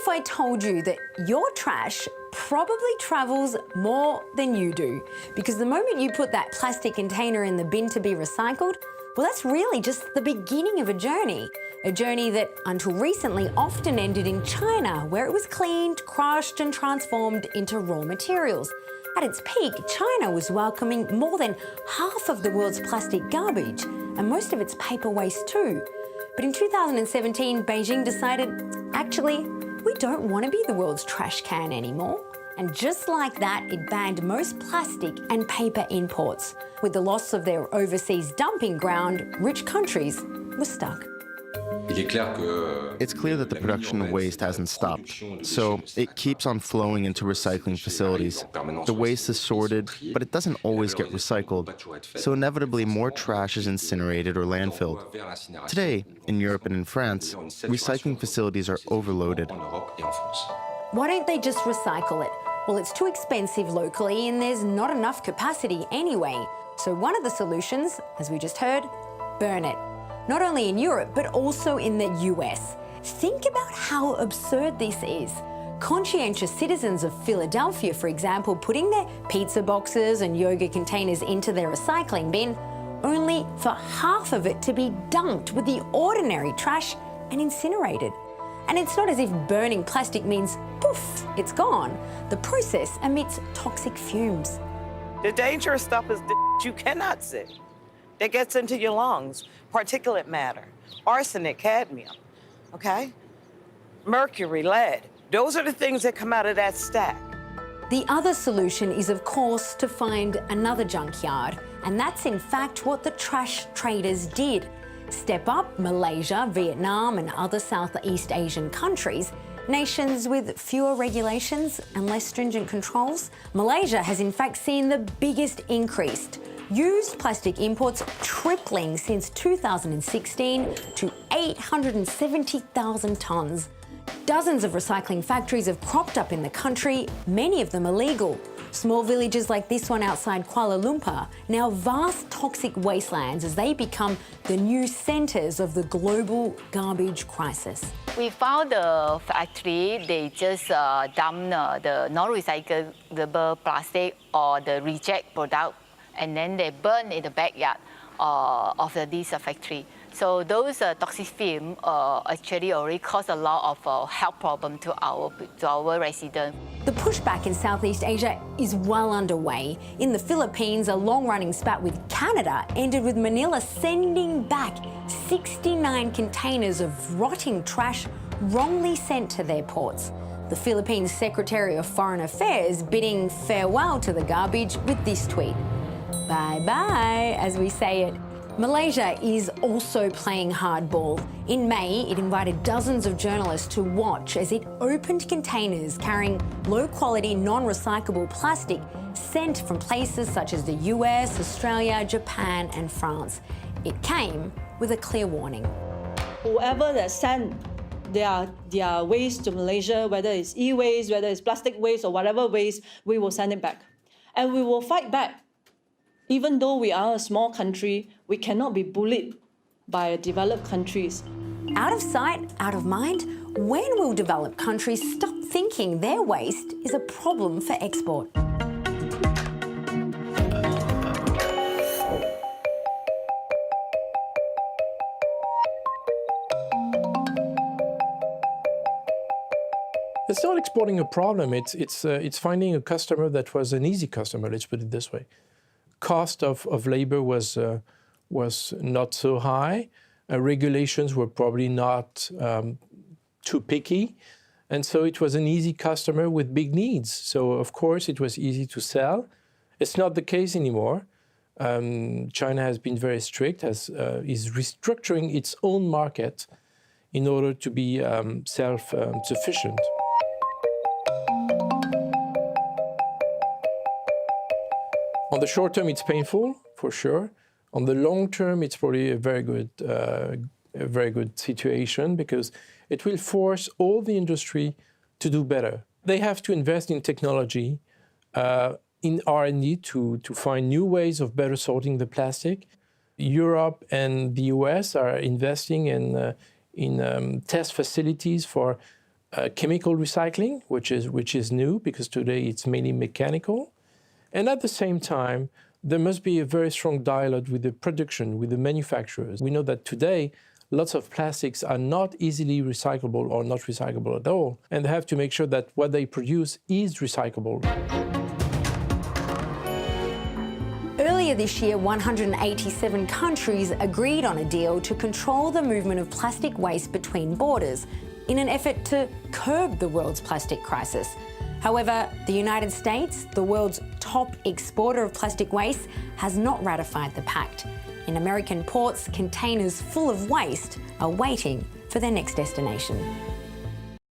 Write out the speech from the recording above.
if I told you that your trash probably travels more than you do? Because the moment you put that plastic container in the bin to be recycled, well, that's really just the beginning of a journey that until recently often ended in China, where it was cleaned, crushed and transformed into raw materials. At its peak, China was welcoming more than half of the world's plastic garbage and most of its paper waste too. But in 2017, Beijing decided, actually, we don't want to be the world's trash can anymore. And just like that, it banned most plastic and paper imports. With the loss of their overseas dumping ground, rich countries were stuck. It's clear that the production of waste hasn't stopped, so it keeps on flowing into recycling facilities. The waste is sorted, but it doesn't always get recycled, so inevitably more trash is incinerated or landfilled. Today, in Europe and in France, recycling facilities are overloaded. Why don't they just recycle it? Well, it's too expensive locally and there's not enough capacity anyway. So one of the solutions, as we just heard, burn it. Not only in Europe, but also in the US. Think about how absurd this is. Conscientious citizens of Philadelphia, for example, putting their pizza boxes and yogurt containers into their recycling bin, only for half of it to be dumped with the ordinary trash and incinerated. And it's not as if burning plastic means, poof, it's gone. The process emits toxic fumes. The dangerous stuff is the you cannot see. That gets into your lungs, particulate matter, arsenic, cadmium, okay? Mercury, lead, those are the things that come out of that stack. The other solution is, of course, to find another junkyard. And that's in fact what the trash traders did. Step up Malaysia, Vietnam and other Southeast Asian countries, nations with fewer regulations and less stringent controls. Malaysia has in fact seen the biggest increase. Used plastic imports tripling since 2016 to 870,000 tonnes. Dozens of recycling factories have cropped up in the country, many of them illegal. Small villages like this one outside Kuala Lumpur, now vast toxic wastelands as they become the new centres of the global garbage crisis. We found the factory, they just dump the non-recyclable plastic or the reject product, and then they burn in the backyard of this factory. So those toxic fumes actually already cause a lot of health problems to our residents. The pushback in Southeast Asia is well underway. In the Philippines, a long-running spat with Canada ended with Manila sending back 69 containers of rotting trash wrongly sent to their ports. The Philippines Secretary of Foreign Affairs bidding farewell to the garbage with this tweet. Bye-bye, as we say it. Malaysia is also playing hardball. In May, it invited dozens of journalists to watch as it opened containers carrying low-quality, non-recyclable plastic sent from places such as the US, Australia, Japan and France. It came with a clear warning. Whoever that sent their waste to Malaysia, whether it's e-waste, whether it's plastic waste or whatever waste, we will send it back. And we will fight back. Even though we are a small country, we cannot be bullied by developed countries. Out of sight, out of mind, when will developed countries stop thinking their waste is a problem for export? It's not exporting a problem, it's finding a customer that was an easy customer, let's put it this way. Cost of labor was not so high. Regulations were probably not too picky. And so it was an easy customer with big needs. So of course it was easy to sell. It's not the case anymore. China has been very strict, is restructuring its own market in order to be self-sufficient. On the short term, it's painful, for sure. On the long term, it's probably a very good situation because it will force all the industry to do better. They have to invest in technology, in R&D to find new ways of better sorting the plastic. Europe and the US are investing in test facilities for chemical recycling, which is new because today it's mainly mechanical. And at the same time, there must be a very strong dialogue with the production, with the manufacturers. We know that today, lots of plastics are not easily recyclable or not recyclable at all, and they have to make sure that what they produce is recyclable. Earlier this year, 187 countries agreed on a deal to control the movement of plastic waste between borders in an effort to curb the world's plastic crisis. However, the United States, the world's top exporter of plastic waste, has not ratified the pact. In American ports, containers full of waste are waiting for their next destination.